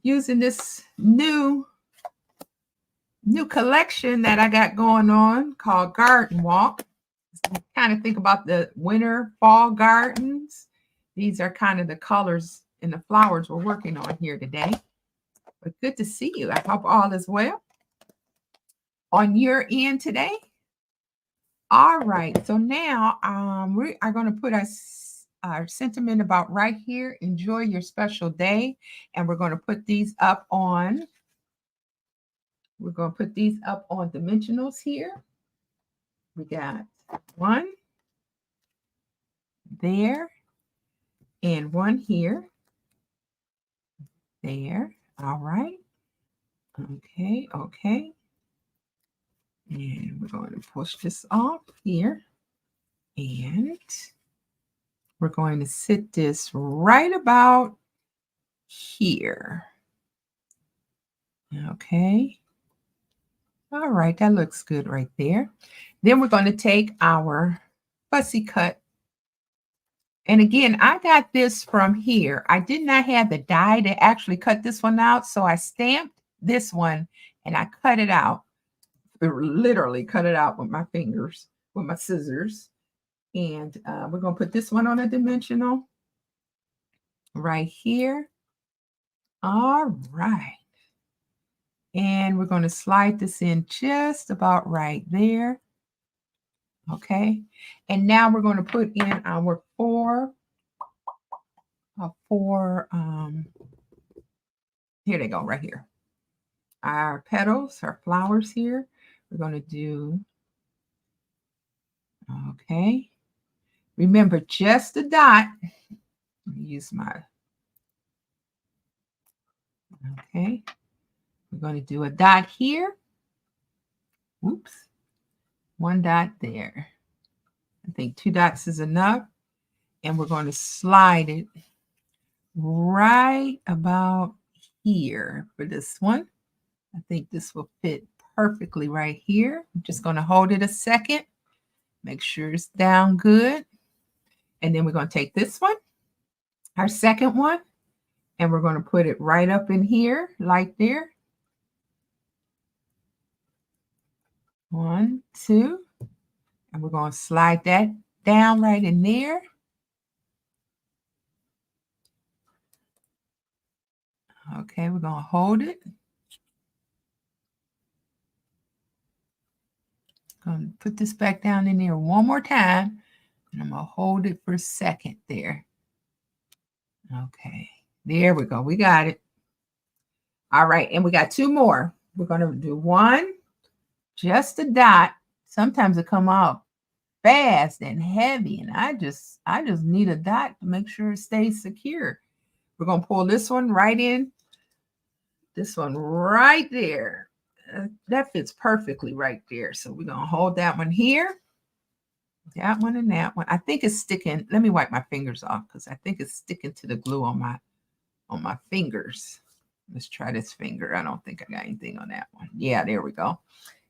[SPEAKER 1] using this new collection that I got going on called Garden Walk. Kind of think about the winter, fall gardens. These are kind of the colors and the flowers we're working on here today. But good to see you. I hope all is well on your end today. All right. So now we are going to put our sentiment about right here. Enjoy your special day. And we're going to put these up on. We're going to put these up on dimensionals here. We got one there and one here. There. All right. Okay. And we're going to push this off here. And we're going to sit this right about here. Okay. All right. That looks good right there. Then we're going to take our fussy cut. And again, I got this from here. I did not have the die to actually cut this one out. So I stamped this one and I cut it out. Literally cut it out with my fingers, with my scissors. And we're going to put this one on a dimensional right here. All right. And we're going to slide this in just about right there. Okay. And now we're going to put in our four, here they go, right here. Our petals, our flowers here. We're going to do, okay. Remember, just a dot. Let me use my, okay. We're going to do a dot here. Oops. One dot there. I think 2 dots is enough. And we're going to slide it right about here for this one. I think this will fit perfectly right here. I'm just going to hold it a second. Make sure it's down good. And then we're going to take this one, our second one, and we're going to put it right up in here, like there. 1, 2. And we're going to slide that down right in there. Okay, we're going to hold it. Going to put this back down in there one more time. And I'm going to hold it for a second there. Okay, there we go. We got it. All right, and we got 2 more. We're going to do one, just a dot. Sometimes it come out fast and heavy, and I just need a dot to make sure it stays secure. We're going to pull this one right in. This one right there. That fits perfectly right there. So we're going to hold that one here. That one and that one. I think it's sticking. Let me wipe my fingers off because I think it's sticking to the glue on my fingers. Let's try this finger. I don't think I got anything on that one. Yeah, there we go.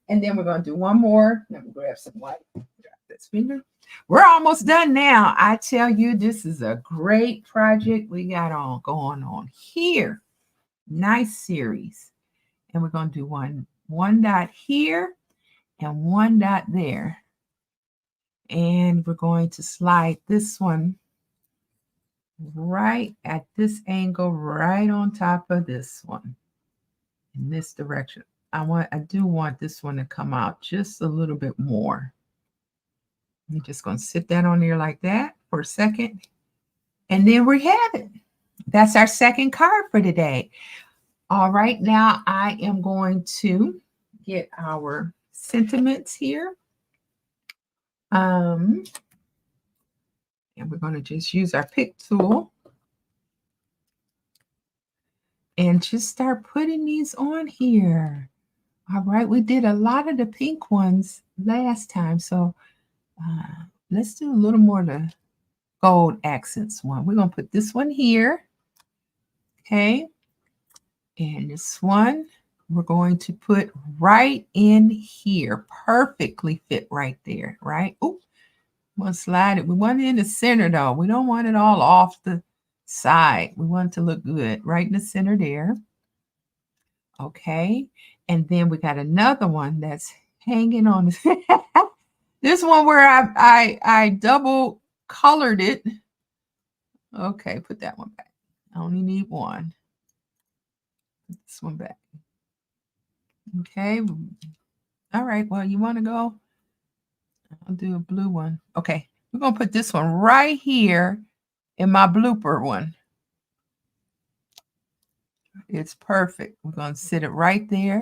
[SPEAKER 1] And then we're going to do one more. Let me grab some white. Grab this finger. We're almost done now. I tell you, this is a great project we got on going on here. Nice series. And we're going to do one dot here and 1 dot there. And we're going to slide this one right at this angle, right on top of this one in this direction. I do want this one to come out just a little bit more. I'm just going to sit that on there like that for a second. And then we have it. That's our second card for today. All right, now I am going to get our sentiments here. And we're going to just use our pick tool and just start putting these on here. All right, we did a lot of the pink ones last time, so let's do a little more of the gold accents one. We're going to put this one here, okay? And this one we're going to put right in here. Perfectly fit right there, right? Oh, we'll slide it. We want it in the center though. We don't want it all off the side. We want it to look good right in the center there. Okay. And then we got another one that's hanging on this one where I double colored it. Okay, put that one back. I only need one. Put this one back. Okay. All right. Well, you want to go? I'll do a blue one. Okay. We're going to put this one right here in my blooper one. It's perfect. We're going to sit it right there.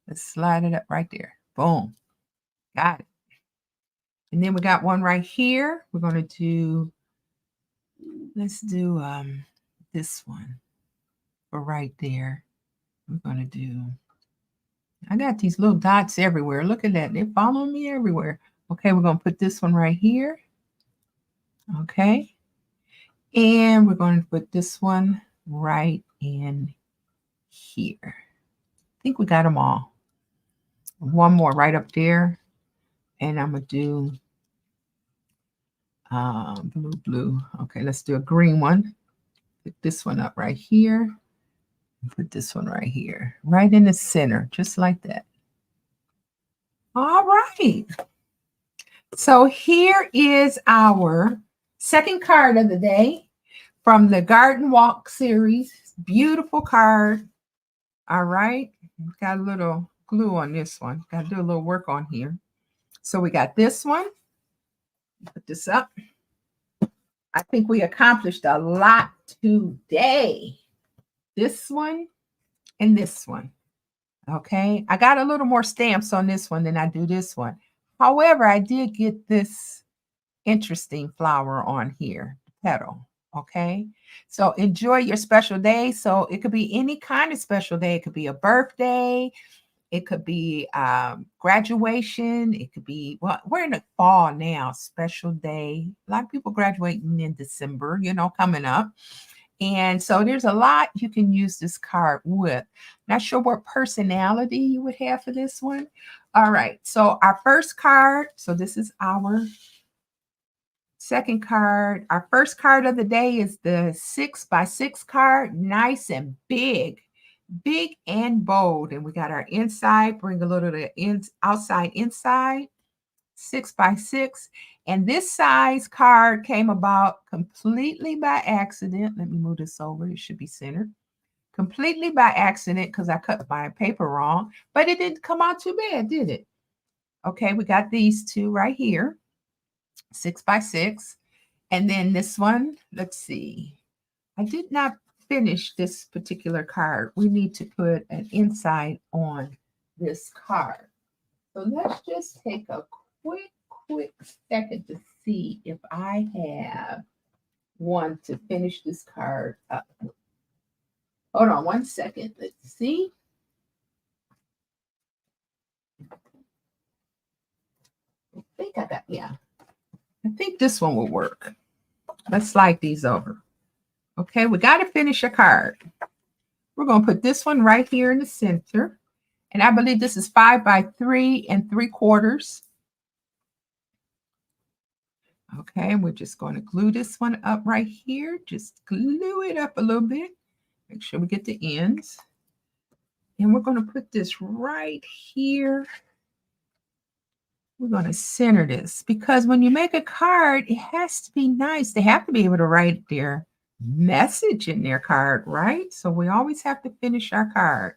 [SPEAKER 1] Let's slide it up right there. Boom. Got it. And then we got one right here. We're going to do, let's do this one for right there. We're going to do, I got these little dots everywhere. Look at that. They're following me everywhere. Okay, we're going to put this one right here. Okay. And we're going to put this one right in here. I think we got them all. One more right up there. And I'm going to do blue. Okay, let's do a green one. Put this one up right here. Put this one right here. Right in the center, just like that. All right. So here is our second card of the day from the Garden Walk series. Beautiful card. All right. Got a little glue on this one. Got to do a little work on here. So we got this one. Put this up. I think we accomplished a lot today. This one and this one. Okay. I got a little more stamps on this one than I do this one. However, I did get this interesting flower on here, petal. Okay. So enjoy your special day. So it could be any kind of special day. It could be a birthday. It could be graduation. It could be, well, we're in the fall now, special day. A lot of people graduating in December, coming up. And so there's a lot you can use this card with. Not sure what personality you would have for this one. All right. So our first card. So this is our second card. Our first card of the day is the 6x6 card. Nice and big. Big and bold. And we got our inside. Bring a little of the outside inside. 6x6. And this size card came about completely by accident. Let me move this over. It should be centered. Completely by accident because I cut my paper wrong. But it didn't come out too bad, did it? Okay, we got these two right here. 6x6. And then this one, let's see. I did not finish this particular card. We need to put an inside on this card. So let's just take a quick second to see if I have one to finish this card up. Hold on one second. Let's see. I think I got, yeah. I think this one will work. Let's slide these over. Okay, we got to finish a card. We're going to put this one right here in the center. And I believe this is 5x3 3/4. Okay, we're just going to glue this one up right here. Just glue it up a little bit. Make sure we get the ends. And we're going to put this right here. We're going to center this because when you make a card, it has to be nice. They have to be able to write their message in their card, right? So we always have to finish our card.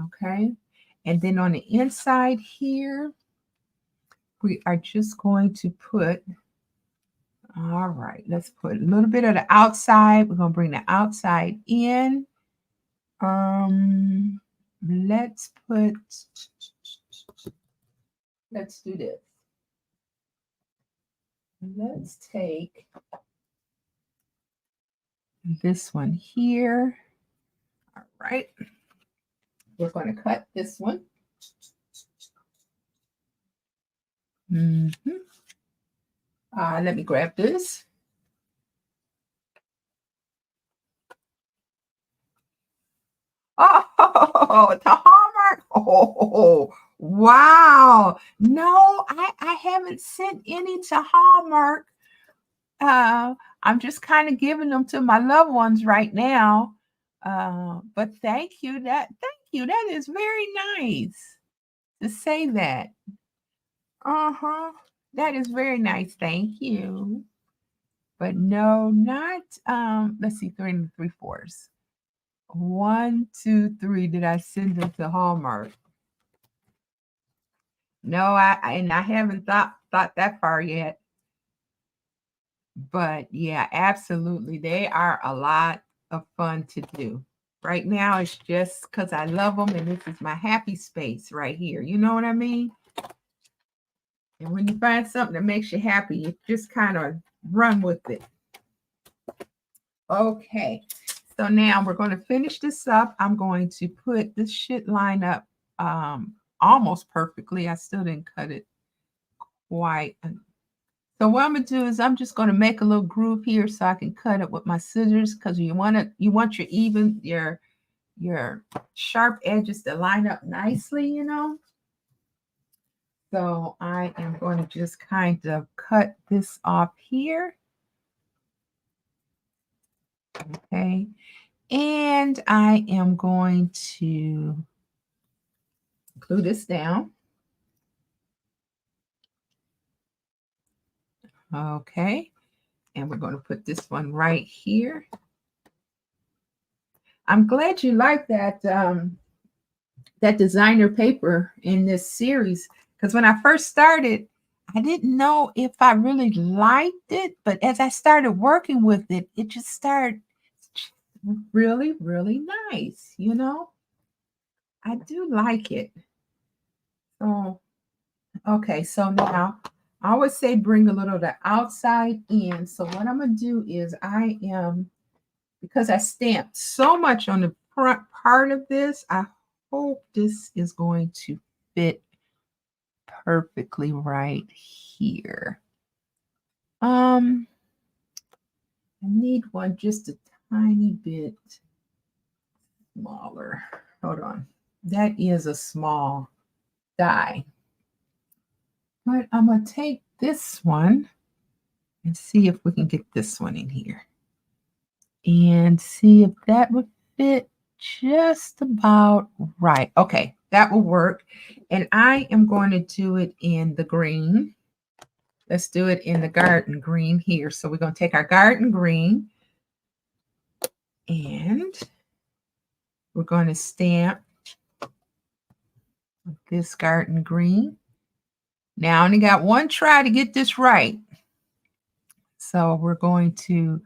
[SPEAKER 1] Okay. And then on the inside here, we are just going to put, all right, let's put a little bit of the outside. We're going to bring the outside in Let's do this. Let's take this one here. All right. We're going to cut this one. Let me grab this. Oh, the Hallmark. Oh, wow. No, I haven't sent any to Hallmark. I'm just kind of giving them to my loved ones right now. But thank you. That is very nice to say that. That is very nice. Thank you. But no, not let's see, 3 3/4. 1, 2, 3. Did I send them to Hallmark? No, I haven't thought that far yet. But yeah, absolutely. They are a lot of fun to do. Right now, it's just because I love them and this is my happy space right here. You know what I mean? And when you find something that makes you happy, you just kind of run with it. Okay. So now we're going to finish this up. I'm going to put this shit line up almost perfectly. I still didn't cut it quite. So what I'm going to do is I'm just going to make a little groove here so I can cut it with my scissors because you want your sharp edges to line up nicely, you know. So I am going to just kind of cut this off here. Okay. And I am going to glue this down. Okay. And we're going to put this one right here. I'm glad you like that that designer paper in this series because when I first started, I didn't know if I really liked it, but as I started working with it, it just started really, really nice, you know? I do like it. So, okay, so now I always say bring a little of the outside in. So what I'm going to do is because I stamped so much on the front part of this, I hope this is going to fit perfectly right here. I need one just a tiny bit smaller. Hold on. That is a small die. But I'm going to take this one and see if we can get this one in here. And see if that would fit just about right. Okay, that will work. And I am going to do it in the green. Let's do it in the garden green here. So we're going to take our garden green and we're going to stamp this garden green. Now I only got one try to get this right. So we're going to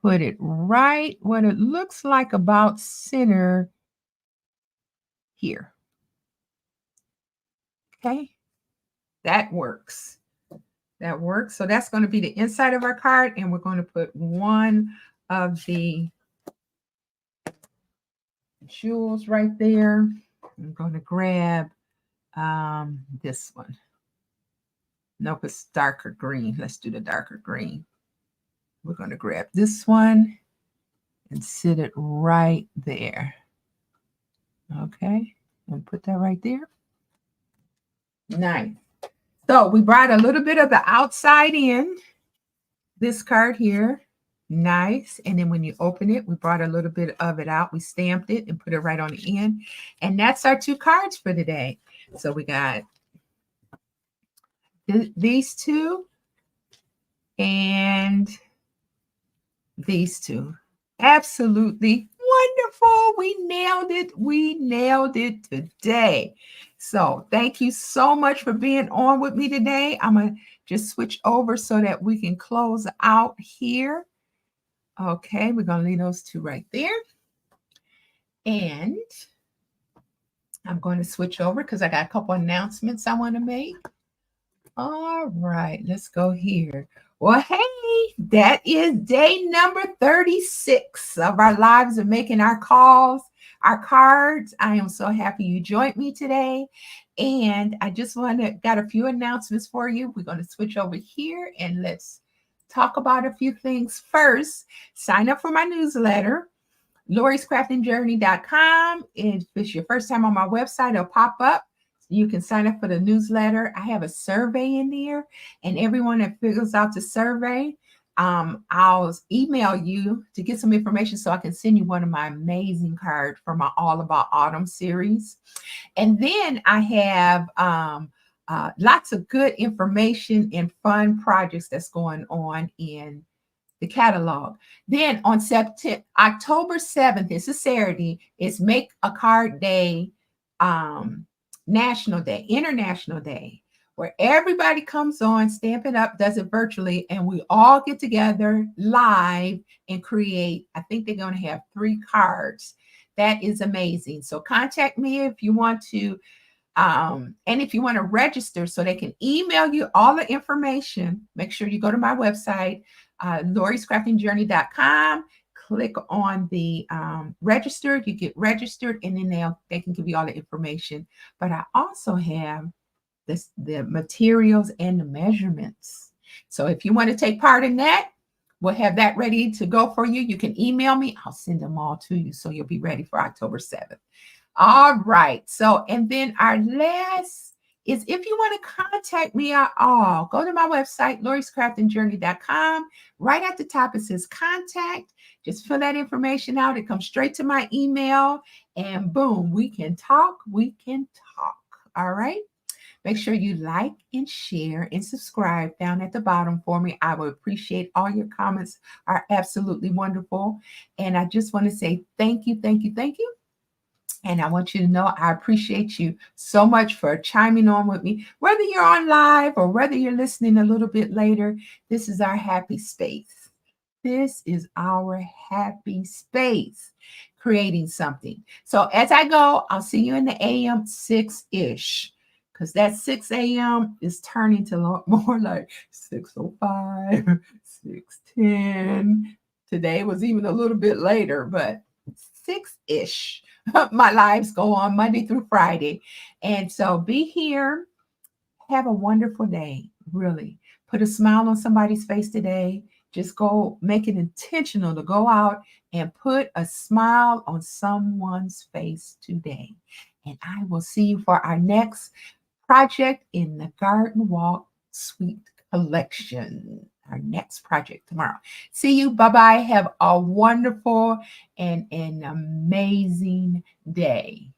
[SPEAKER 1] put it right what it looks like about center here. Okay, that works. That works. So that's going to be the inside of our card, and we're going to put one of the jewels right there. I'm going to grab this one. Nope, it's darker green. Let's do the darker green. We're going to grab this one and sit it right there. Okay, and put that right there. Nice. So we brought a little bit of the outside in this card here. Nice. And then when you open it, we brought a little bit of it out. We stamped it and put it right on the end. And that's our 2 cards for today. So we got these 2 and these 2. Absolutely wonderful. We nailed it. We nailed it today. So thank you so much for being on with me today. I'm going to just switch over so that we can close out here. Okay, we're going to leave those 2 right there. And I'm going to switch over because I got a couple announcements I want to make. All right, let's go here. Well, hey, that is day number 36 of our lives of making our calls, our cards. I am so happy you joined me today. And I just got a few announcements for you. We're going to switch over here and let's talk about a few things. First, sign up for my newsletter. Lori'sCraftingJourney.com. If it's your first time on my website, it'll pop up. You can sign up for the newsletter. I have a survey in there, and everyone that fills out the survey, I'll email you to get some information so I can send you one of my amazing cards for my All About Autumn series. And then I have lots of good information and fun projects that's going on in the catalog. Then on October 7th, it's a Saturday, it's Make a Card Day, National Day, International Day, where everybody comes on, Stampin' Up, does it virtually, and we all get together live and create. I think they're going to have 3 cards. That is amazing. So contact me if you want to, and if you want to register so they can email you all the information. Make sure you go to my website, Lori'sCraftingJourney.com. Click on the registered. You get registered, and then they can give you all the information. But I also have the materials and the measurements. So if you want to take part in that, we'll have that ready to go for you. You can email me. I'll send them all to you so you'll be ready for October 7th. All right. So, and then our last is if you want to contact me at all, go to my website, Lori'sCraftingJourney.com. Right at the top, it says contact. Just fill that information out. It comes straight to my email, and boom, we can talk. We can talk. All right. Make sure you like and share and subscribe down at the bottom for me. I would appreciate all your comments are absolutely wonderful. And I just want to say thank you, thank you, thank you. And I want you to know I appreciate you so much for chiming on with me. Whether you're on live or whether you're listening a little bit later, this is our happy space. This is our happy space, creating something. So as I go, I'll see you in the AM 6-ish. Because that 6 a.m. is turning to more like 6:05, 6:10. Today was even a little bit later, but 6-ish. My lives go on Monday through Friday. And so be here. Have a wonderful day. Really. Put a smile on somebody's face today. Just go make it intentional to go out and put a smile on someone's face today. And I will see you for our next project in the Garden Walk Suite collection. Our next project tomorrow. See you. Bye-bye. Have a wonderful and an amazing day.